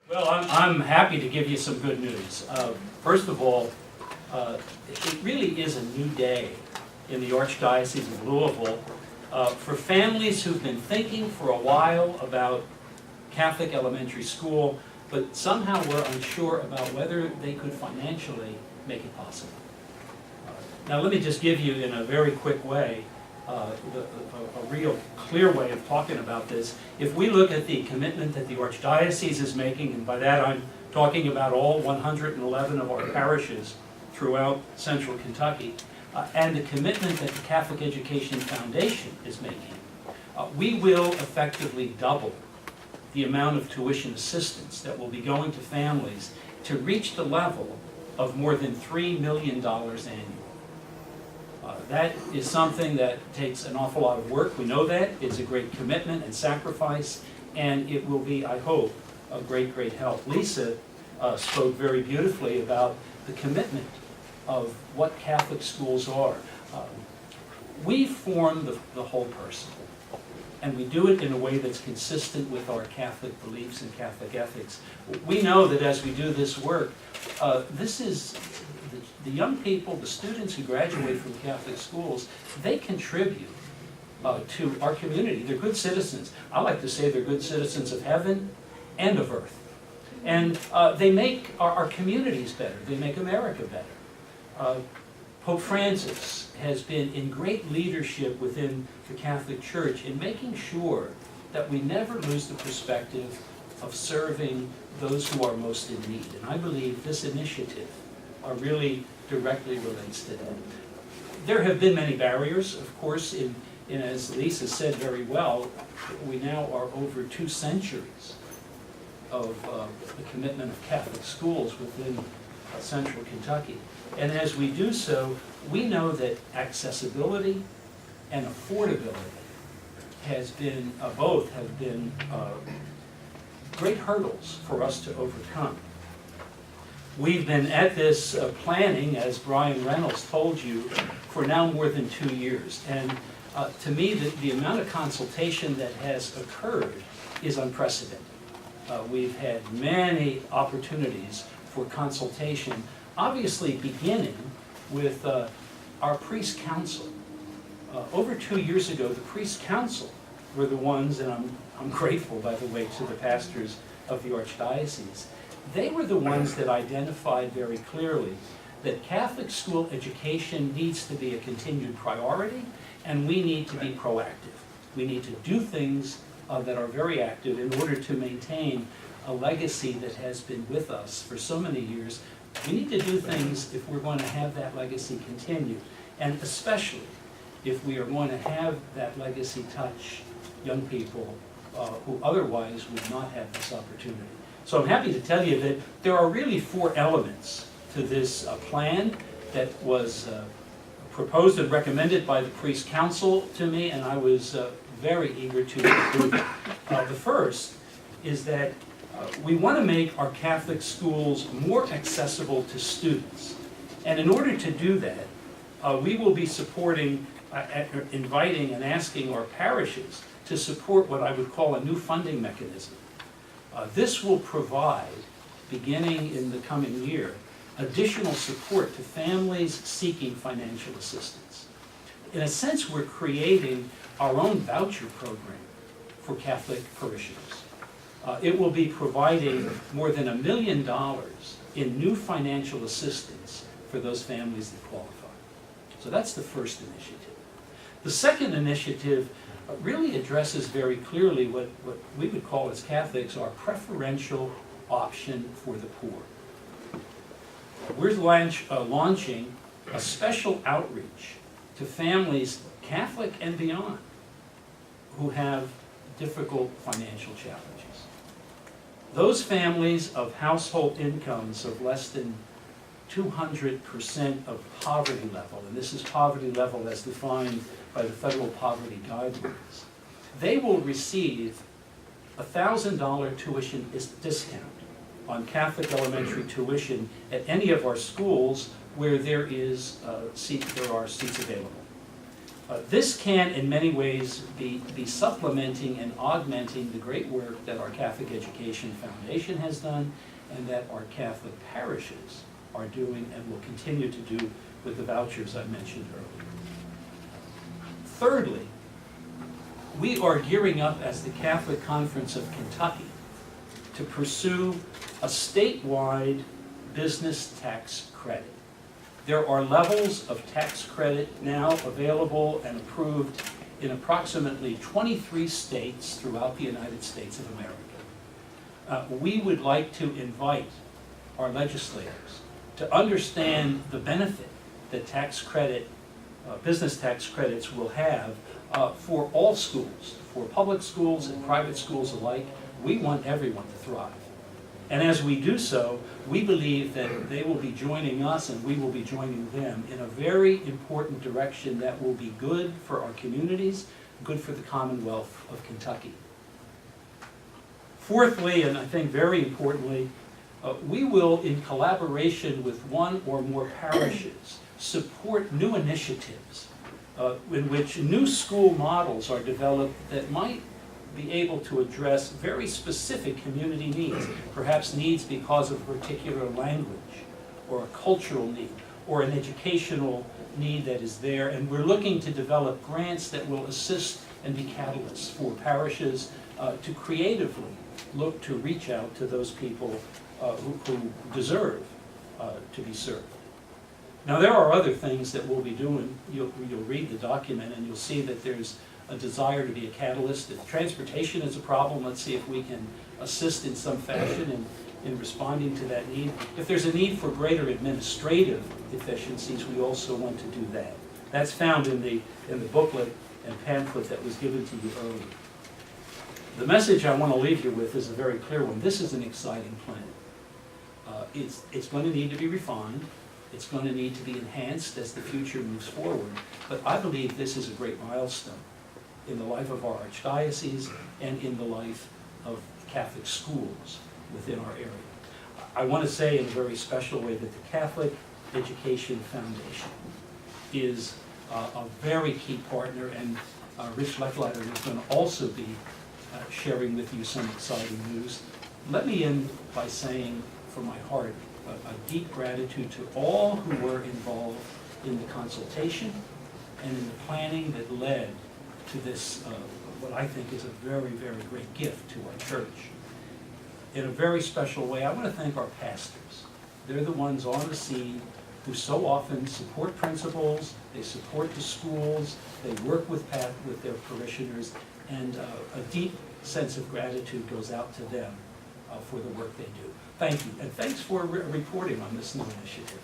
Well, I'm happy to give you some good news. First of all, it really is a new day in the Archdiocese of Louisville for families who've been thinking for a while about Catholic elementary school, but somehow were unsure about whether they could financially make it possible. Now let me just give you in a very quick way a real clear way of talking about this. If we look at the commitment that the Archdiocese is making, and by that I'm talking about all 111 of our parishes throughout central Kentucky, and the commitment that the Catholic Education Foundation is making, we will effectively double the amount of tuition assistance that will be going to families to reach the level of more than $3 million annually. That is something that takes an awful lot of work. We know that. It's a great commitment and sacrifice, and it will be, I hope, a great, great help. Lisa spoke very beautifully about the commitment of what Catholic schools are. We form the whole person, and we do it in a way that's consistent with our Catholic beliefs and Catholic ethics. We know that as we do this work, this is the young people, the students who graduate from Catholic schools, they contribute to our community. They're good citizens. I like to say they're good citizens of heaven and of earth. And they make our communities better. They make America better. Pope Francis has been in great leadership within the Catholic Church in making sure that we never lose the perspective of serving those who are most in need. And I believe this initiative really directly relates to that. There have been many barriers, of course, in as Lisa said very well, we now are over 2 centuries of the commitment of Catholic schools within central Kentucky. And as we do so, we know that accessibility and affordability has been, both have been great hurdles for us to overcome. We've been at this planning, as Brian Reynolds told you, for now more than 2 years. And to me, the amount of consultation that has occurred is unprecedented. We've had many opportunities for consultation, obviously beginning with our priest council. Over 2 years ago, the priest council were the ones, and I'm grateful, by the way, to the pastors of the Archdiocese. They were the ones that identified very clearly that Catholic school education needs to be a continued priority, and we need to be proactive. We need to do things that are very active in order to maintain a legacy that has been with us for so many years. We need to do things if we're going to have that legacy continue, and especially if we are going to have that legacy touch young people who otherwise would not have this opportunity. So I'm happy to tell you that there are really 4 elements to this plan that was proposed and recommended by the priest council to me, and I was very eager to approve it. The first is that we want to make our Catholic schools more accessible to students. And in order to do that, we will be supporting, inviting and asking our parishes to support what I would call a new funding mechanism. This will provide, beginning in the coming year, additional support to families seeking financial assistance. In a sense, we're creating our own voucher program for Catholic parishioners. It will be providing more than $1 million in new financial assistance for those families that qualify. So that's the first initiative. The second initiative really addresses very clearly what we would call as Catholics our preferential option for the poor. We're launching a special outreach to families, Catholic and beyond, who have difficult financial challenges. Those families of household incomes of less than 200% of poverty level, and this is poverty level as defined by the federal poverty guidelines, they will receive a $1,000 tuition discount on Catholic elementary tuition at any of our schools where there are seats available. This can, in many ways, be supplementing and augmenting the great work that our Catholic Education Foundation has done and that our Catholic parishes are doing and will continue to do with the vouchers I mentioned earlier. Thirdly, we are gearing up as the Catholic Conference of Kentucky to pursue a statewide business tax credit. There are levels of tax credit now available and approved in approximately 23 states throughout the United States of America. We would like to invite our legislators to understand the benefit that tax credit, business tax credits will have for all schools, for public schools and private schools alike. We want everyone to thrive. And as we do so, we believe that they will be joining us and we will be joining them in a very important direction that will be good for our communities, good for the Commonwealth of Kentucky. Fourthly, and I think very importantly, we will, in collaboration with one or more parishes, support new initiatives in which new school models are developed that might be able to address very specific community needs, perhaps needs because of a particular language or a cultural need or an educational need that is there. And we're looking to develop grants that will assist and be catalysts for parishes to creatively look to reach out to those people who deserve to be served. Now, there are other things that we'll be doing. You'll read the document and you'll see that there's a desire to be a catalyst. If transportation is a problem, let's see if we can assist in some fashion in responding to that need. If there's a need for greater administrative efficiencies, we also want to do that. That's found in the booklet and pamphlet that was given to you earlier. The message I want to leave you with is a very clear one. This is an exciting plan. It's going to need to be refined. It's going to need to be enhanced as the future moves forward. But I believe this is a great milestone in the life of our archdiocese and in the life of Catholic schools within our area. I want to say in a very special way that the Catholic Education Foundation is a very key partner, and Rich Lechleiter is going to also be sharing with you some exciting news. Let me end by saying from my heart a deep gratitude to all who were involved in the consultation and in the planning that led to this, what I think is a very, very great gift to our church. In a very special way, I want to thank our pastors. They're the ones on the scene who so often support principals, they support the schools, they work with their parishioners, and a deep sense of gratitude goes out to them for the work they do. Thank you, and thanks for reporting on this new initiative.